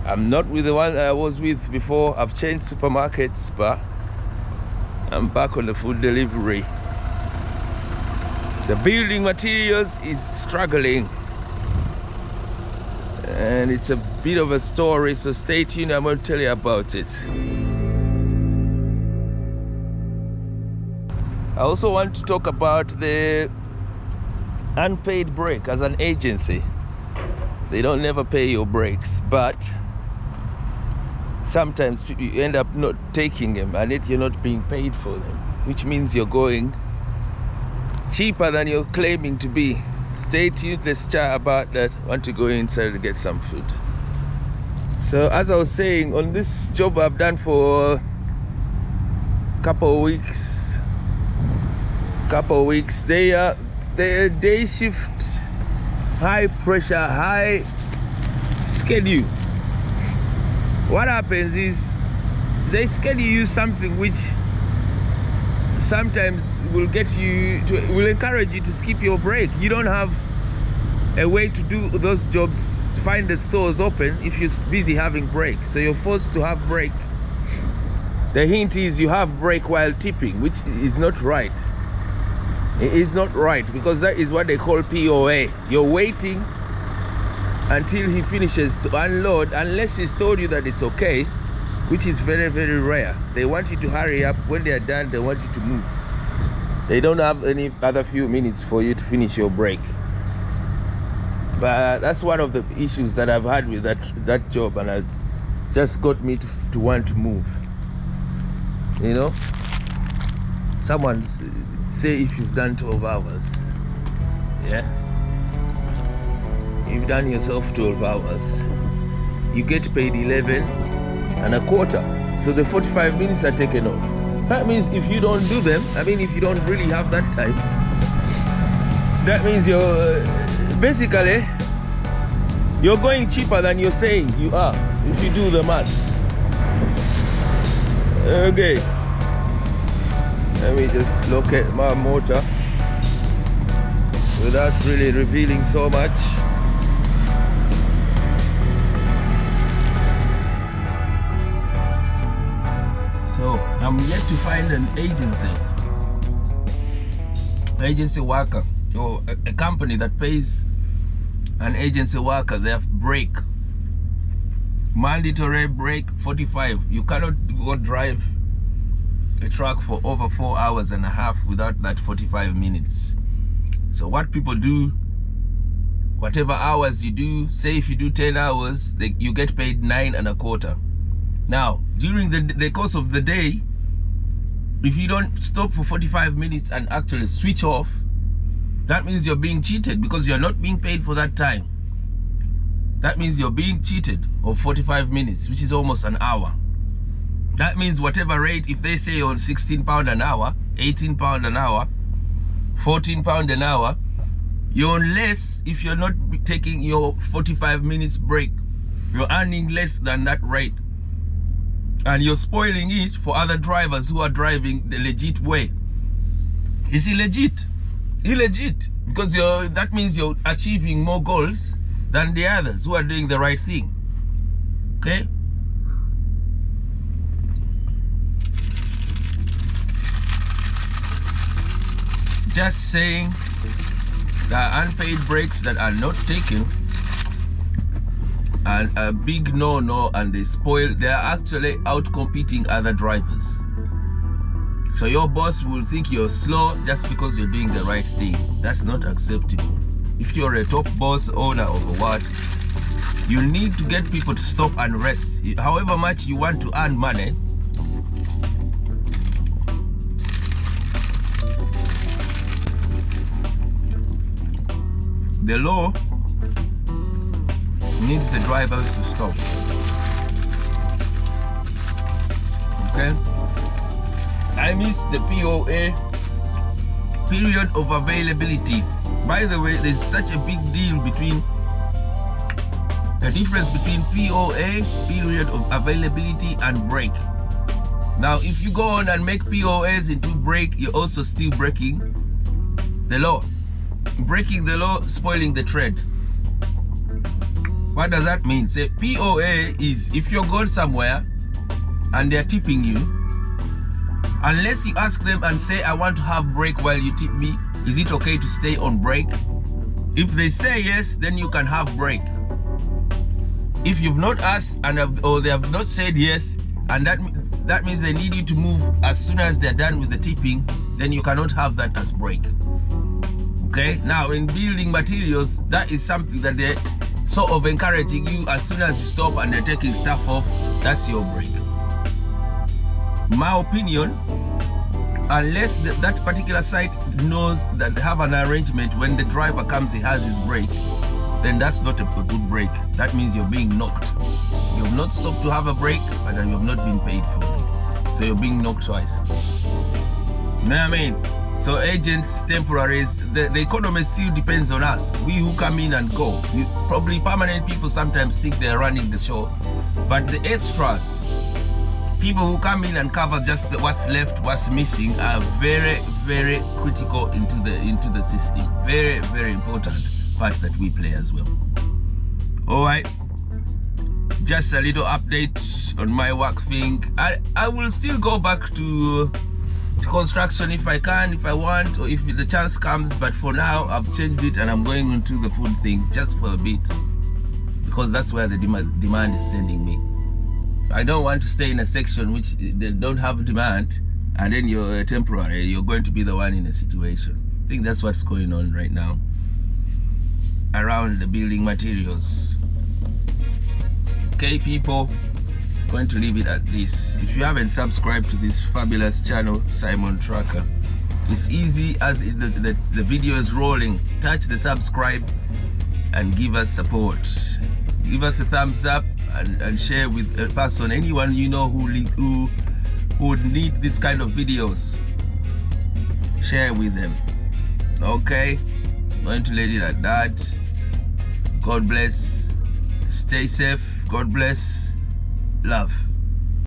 I'm not with the one I was with before. I've changed supermarkets, but I'm back on the food delivery. The building materials is struggling, and it's a bit of a story, so stay tuned. I'm going to tell you about it. I also want to talk about the unpaid break as an agency. They don't never pay your breaks, but sometimes you end up not taking them, and yet you're not being paid for them, which means you're going cheaper than you're claiming to be. Stay tuned, let's chat about that. I want to go inside to get some food. So as I was saying, on this job I've done for a couple of weeks, they are day shift, high pressure, high schedule. What happens is they schedule you something which sometimes will encourage you to skip your break. You don't have a way to do those jobs, to find the stores open if you're busy having break. So you're forced to have break. The hint is you have break while tipping, which is not right. It is not right, because that is what they call POA. You're waiting until he finishes to unload, unless he's told you that it's okay, which is very, very rare. They want you to hurry up. When they are done, they want you to move. They don't have any other few minutes for you to finish your break. But that's one of the issues that I've had with that job, and it just got me to want to move. You know, someone say if you've done 12 hours, yeah, you've done yourself 12 hours, you get paid 11 and a quarter, so the 45 minutes are taken off. That means if you don't do them, if you don't really have that time, that means you're basically going cheaper than you're saying you are, if you do the maths. Okay, let me just locate my motor without really revealing so much. So I'm yet to find an agency worker, or a company that pays an agency worker their break. Mandatory break 45. You cannot go drive a truck for over 4 hours and a half without that 45 minutes. So what people do, whatever hours you do, say if you do 10 hours, you get paid 9 and a quarter. Now, during the course of the day, if you don't stop for 45 minutes and actually switch off, that means you're being cheated, because you're not being paid for that time. That means you're being cheated of 45 minutes, which is almost an hour. That means whatever rate, if they say on £16 an hour, £18 an hour, £14 an hour, you're on less if you're not taking your 45 minutes break. You're earning less than that rate. And you're spoiling it for other drivers who are driving the legit way. It's illegit, because that means you're achieving more goals than the others who are doing the right thing. Okay? Just saying, that unpaid breaks that are not taken are a big no-no, and they are actually out-competing other drivers. So your boss will think you're slow just because you're doing the right thing. That's not acceptable. If you're a top boss, owner of a what, you need to get people to stop and rest. However much you want to earn money, the law needs the drivers to stop. Okay? I miss the POA, period of availability. By the way, there's such a big deal between the difference between POA, period of availability, and break. Now, if you go on and make POAs into break, you're also still breaking the law. Breaking the law, spoiling the trade. What does that mean? Say POA is if you're going somewhere and they're tipping you, unless you ask them and say, I want to have break while you tip me, is it okay to stay on break? If they say yes, then you can have break. If you've not asked or they have not said yes, and that means they need you to move as soon as they're done with the tipping, then you cannot have that as break. Okay? Now, in building materials, that is something that they're sort of encouraging you. As soon as you stop and they're taking stuff off, that's your break. My opinion, unless that particular site knows that they have an arrangement when the driver comes, he has his break, then that's not a good break. That means you're being knocked. You have not stopped to have a break, but then you have not been paid for it. So you're being knocked twice. You know what I mean? So agents, temporaries, the economy still depends on us. We who come in and go. Probably permanent people sometimes think they're running the show, but the extras, people who come in and cover just what's left, what's missing, are very, very critical into the system. Very, very important part that we play as well. All right, just a little update on my work thing. I will still go back to construction if I can, if I want, or if the chance comes, but for now I've changed it and I'm going into the food thing just for a bit, because that's where the demand is sending me. I don't want to stay in a section which they don't have demand, and then you're temporary, you're going to be the one in a situation. I think that's what's going on right now around the building materials. Okay, people, going to leave it at this. If you haven't subscribed to this fabulous channel, Simon Tracker, it's easy. As the video is rolling, touch the subscribe and give us support. Give us a thumbs up and share with a person, anyone you know who would need this kind of videos. Share with them. Okay, I'm going to let it at that. God bless. Stay safe. God bless. Love.